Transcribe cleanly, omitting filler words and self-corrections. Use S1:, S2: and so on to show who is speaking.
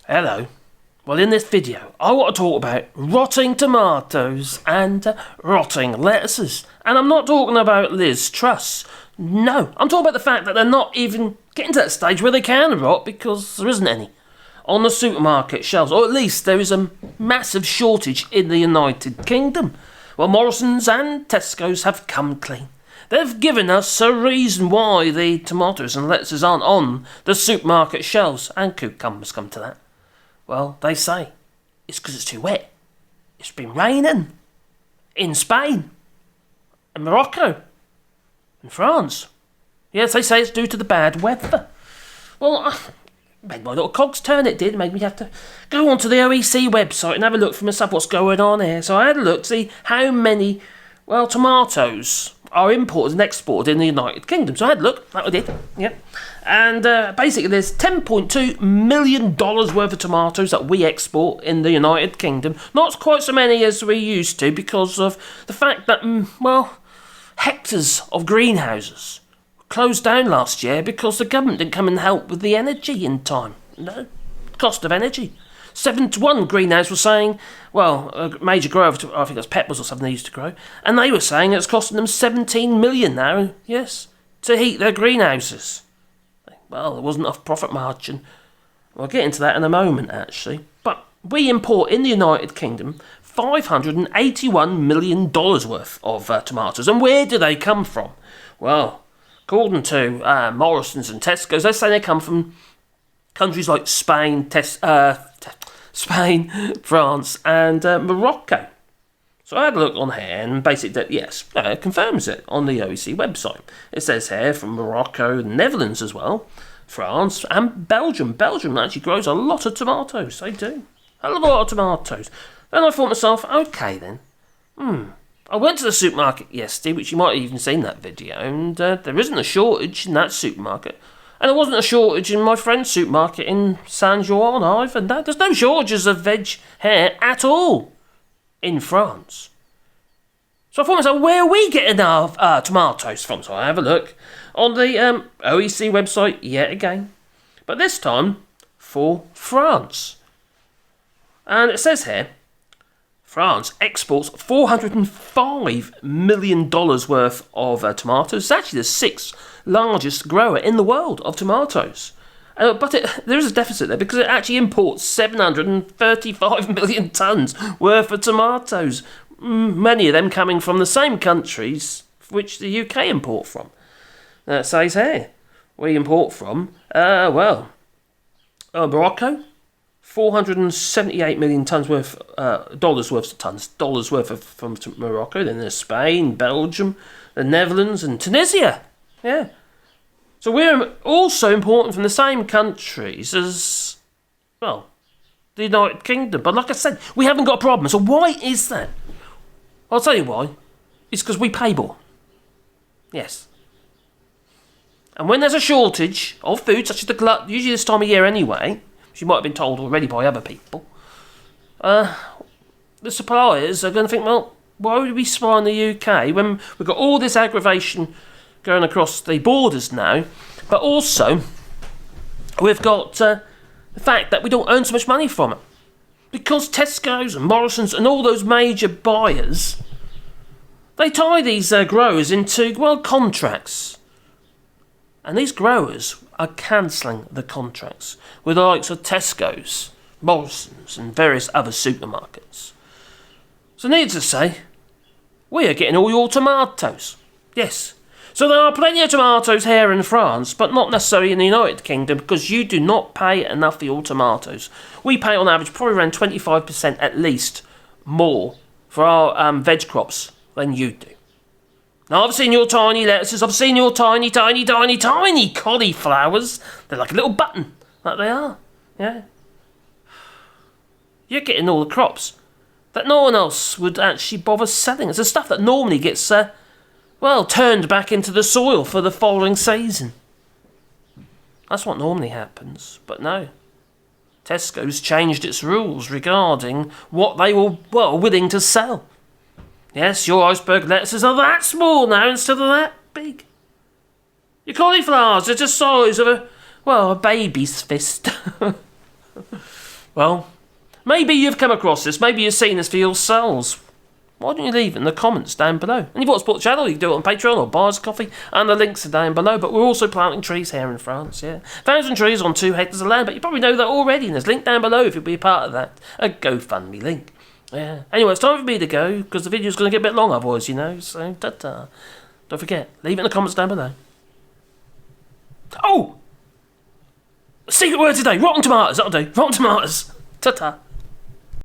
S1: Hello. Well, in this video, I want to talk about rotting tomatoes and rotting lettuces. And I'm not talking about Liz Truss. No, I'm talking about the fact that they're not even getting to that stage where they can rot because there isn't any on the supermarket shelves. Or at least there is a massive shortage in the United Kingdom. Well, Morrisons and Tesco's have come clean. They've given us a reason why the tomatoes and lettuces aren't on the supermarket shelves. And cucumbers come to that. Well, they say it's because it's too wet. It's been raining in Spain and Morocco and France. Yes, they say it's due to the bad weather. Well, made my little cogs turn, it did. It made me have to go onto the OEC website and have a look for myself what's going on here. So I had a look to see how many, tomatoes are imported and exported in the United Kingdom. So I had a look, that I did, yep. And basically there's $10.2 million worth of tomatoes that we export in the United Kingdom. Not quite so many as we used to because of the fact that, hectares of greenhouses closed down last year because the government didn't come and help with the energy in time. No, cost of energy. 7 to 1 greenhouse was saying, a major grower, I think it was peppers or something they used to grow, and they were saying it's costing them 17 million now, yes, to heat their greenhouses. Well, there wasn't enough profit margin. We'll get into that in a moment, actually. But we import in the United Kingdom $581 million worth of tomatoes. And where do they come from? Well, according to Morrisons and Tesco's, they say they come from countries like Spain, France, and Morocco. So I had a look on here, and basically, it confirms it on the OEC website. It says here from Morocco, the Netherlands as well, France, and Belgium. Belgium actually grows a lot of tomatoes. They do. A lot of tomatoes. Then I thought to myself, okay then. I went to the supermarket yesterday, which you might have even seen that video, and there isn't a shortage in that supermarket. And there wasn't a shortage in my friend's supermarket in San Juan either. No, there's no shortages of veg here at all in France. So I thought to myself, where are we getting our tomatoes from? So I have a look on the OEC website yet again. But this time for France. And it says here, France exports $405 million worth of tomatoes. It's actually the 6th largest grower in the world of tomatoes. But there is a deficit there because it actually imports 735 million tonnes worth of tomatoes. Many of them coming from the same countries which the UK import from. It says here, we import from, Morocco, 478 million tonnes worth, dollars worth from Morocco. Then there's Spain, Belgium, the Netherlands, and Tunisia. Yeah. So we're also important from the same countries as, the United Kingdom. But like I said, we haven't got a problem. So why is that? I'll tell you why. It's because we pay more. Yes. And when there's a shortage of food, such as the glut, usually this time of year anyway, which you might have been told already by other people, the suppliers are going to think, why would we supply in the UK when we've got all this aggravation going across the borders now, but also we've got the fact that we don't earn so much money from it. Because Tesco's and Morrisons and all those major buyers, they tie these growers into, contracts. And these growers are cancelling the contracts with the likes of Tesco's, Morrisons and various other supermarkets. So needless to say, we are getting all your tomatoes. Yes. So there are plenty of tomatoes here in France, but not necessarily in the United Kingdom because you do not pay enough for your tomatoes. We pay on average probably around 25% at least more for our veg crops than you do. Now I've seen your tiny lettuces, I've seen your tiny cauliflowers. They're like a little button, like they are. Yeah. You're getting all the crops that no one else would actually bother selling. It's the stuff that normally gets turned back into the soil for the following season. That's what normally happens, but no. Tesco's changed its rules regarding what they were, willing to sell. Yes, your iceberg lettuces are that small now instead of that big. Your cauliflowers are just the size of a baby's fist. Well, maybe you've come across this, maybe you've seen this for yourselves. Why don't you leave it in the comments down below? And if you want to support the channel, you can do it on Patreon or Bars Coffee, and the links are down below. But we're also planting trees here in France, yeah. 1,000 trees on 2 hectares of land, but you probably know that already, and there's a link down below if you'll be a part of that. A GoFundMe link. Yeah. Anyway, it's time for me to go, because the video's going to get a bit long otherwise, you know, so ta-ta. Don't forget, leave it in the comments down below. Oh! Secret word today, rotten tomatoes, that'll do. Rotten tomatoes. Ta-ta.